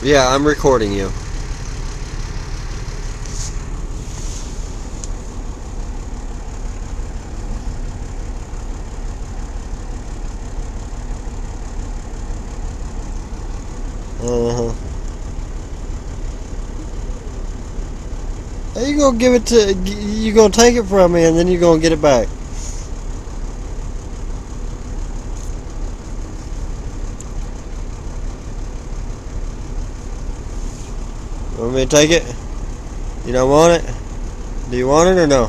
Yeah, I'm recording you. Uh-huh. How you gonna give it to... You gonna take it from me and then you gonna get it back? Want me to take it? You don't want it? Do you want it or no?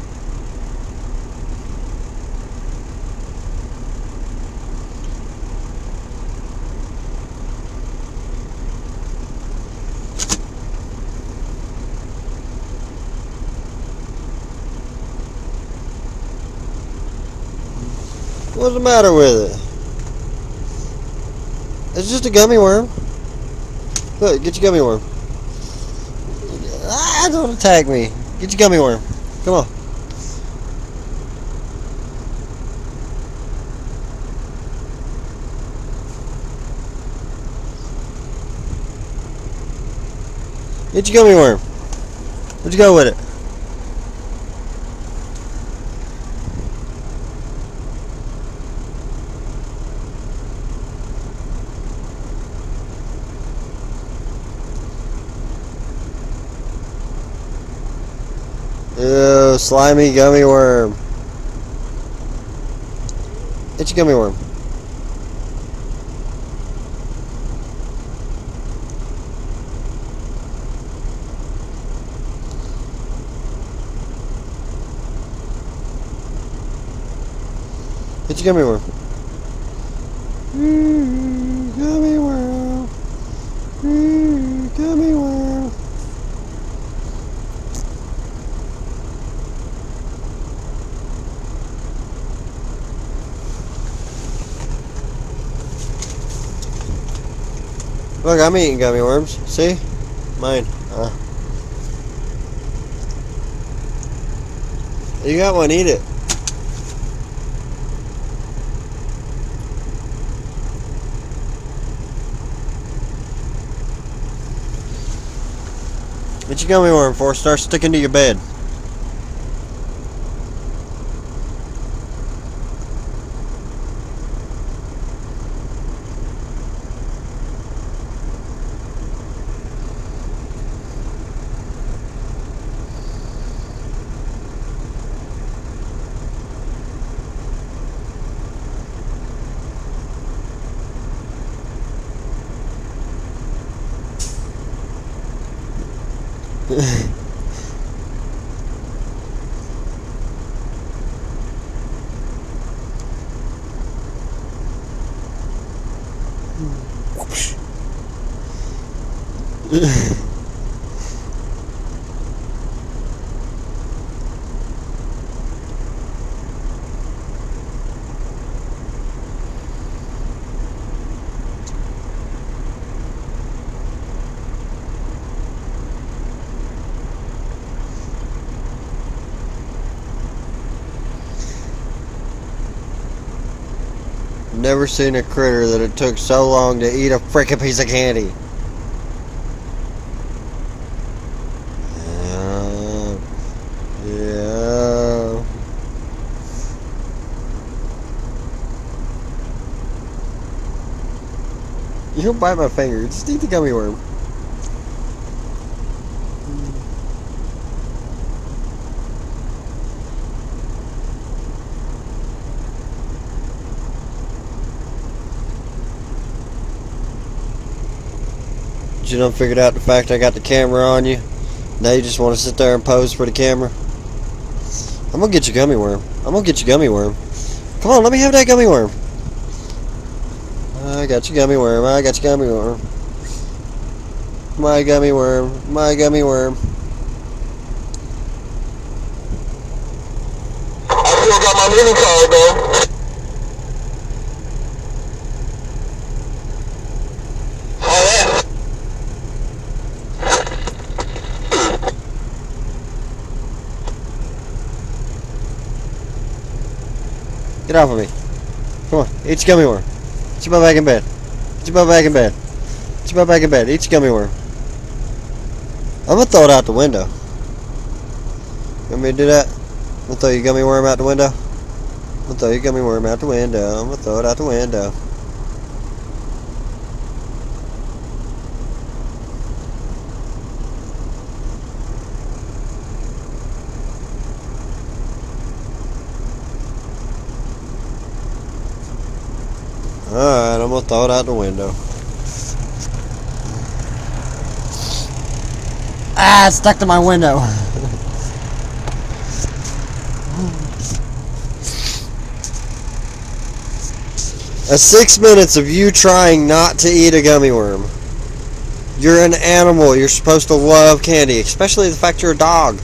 What's the matter with it? It's just a gummy worm. Look, get your gummy worm. Ah, don't attack me. Get your gummy worm. Come on. Get your gummy worm. Where'd you go with it? Ew, slimy gummy worm. Get your gummy worm. Get your gummy worm. Gummy worm. Gummy worm. Look, I'm eating gummy worms. See? Mine. You got one, eat it. Get your gummy worm before it starts sticking to your bed. Never seen a critter that it took so long to eat a frickin' piece of candy. Yeah. You don't bite my finger. Just eat the gummy worm. You done figured out the fact I got the camera on you? Now you just want to sit there and pose for the camera? I'm gonna get your gummy worm. I'm gonna get your gummy worm. Come on, let me have that gummy worm. I got your gummy worm. I got your gummy worm. My gummy worm. My gummy worm. I still got my mini card though. Get off of me. Come on, eat your gummy worm. Get your butt back in bed. Get your butt back in bed. Get your butt back in bed. Eat your gummy worm. I'm gonna throw it out the window. You want me to do that? I'm gonna throw your gummy worm out the window. I'm gonna throw your gummy worm out the window. I'm gonna throw it out the window. Alright, I'm gonna throw it out the window. Ah, it's stuck to my window. That's 6 minutes of you trying not to eat a gummy worm. You're an animal. You're supposed to love candy, especially the fact you're a dog.